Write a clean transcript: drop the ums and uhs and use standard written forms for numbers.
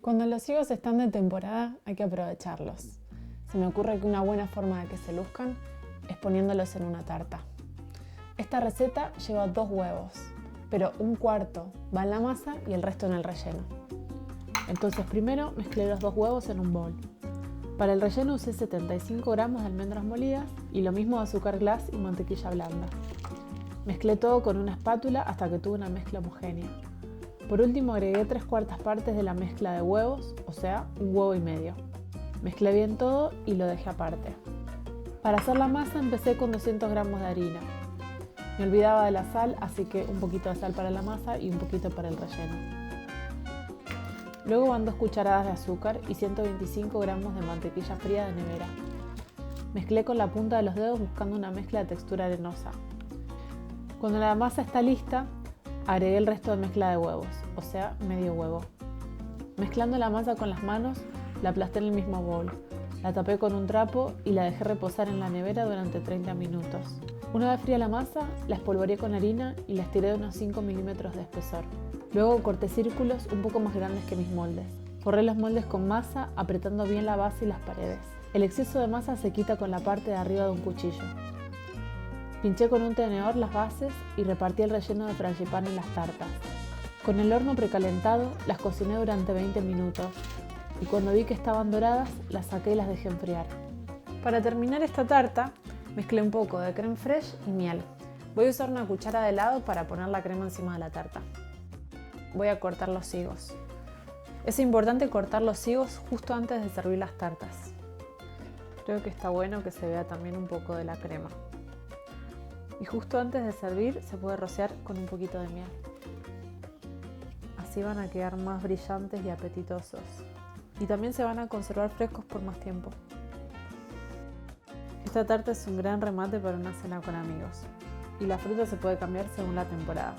Cuando los higos están de temporada hay que aprovecharlos. Se me ocurre que una buena forma de que se luzcan es poniéndolos en una tarta. Esta receta lleva 2 huevos, pero un cuarto va en la masa y el resto en el relleno. Entonces primero mezclé los 2 huevos en un bol. Para el relleno usé 75 gramos de almendras molidas y lo mismo de azúcar glass y mantequilla blanda. Mezclé todo con una espátula hasta que tuve una mezcla homogénea. Por último agregué 3/4 partes de la mezcla de huevos, o sea, un huevo y medio. Mezclé bien todo y lo dejé aparte. Para hacer la masa empecé con 200 gramos de harina. Me olvidaba de la sal, así que un poquito de sal para la masa y un poquito para el relleno. Luego van 2 cucharadas de azúcar y 125 gramos de mantequilla fría de nevera. Mezclé con la punta de los dedos buscando una mezcla de textura arenosa. Cuando la masa está lista, agregué el resto de mezcla de huevos, o sea, medio huevo. Mezclando la masa con las manos, la aplasté en el mismo bol. La tapé con un trapo y la dejé reposar en la nevera durante 30 minutos. Una vez fría la masa, la espolvoreé con harina y la estiré de unos 5 milímetros de espesor. Luego corté círculos un poco más grandes que mis moldes. Forré los moldes con masa, apretando bien la base y las paredes. El exceso de masa se quita con la parte de arriba de un cuchillo. Pinché con un tenedor las bases y repartí el relleno de frangipán en las tartas. Con el horno precalentado, las cociné durante 20 minutos y cuando vi que estaban doradas, las saqué y las dejé enfriar. Para terminar esta tarta, mezclé un poco de crème fraîche y miel. Voy a usar una cuchara de helado para poner la crema encima de la tarta. Voy a cortar los higos. Es importante cortar los higos justo antes de servir las tartas. Creo que está bueno que se vea también un poco de la crema. Y justo antes de servir se puede rociar con un poquito de miel. Así van a quedar más brillantes y apetitosos. Y también se van a conservar frescos por más tiempo. Esta tarta es un gran remate para una cena con amigos. Y la fruta se puede cambiar según la temporada.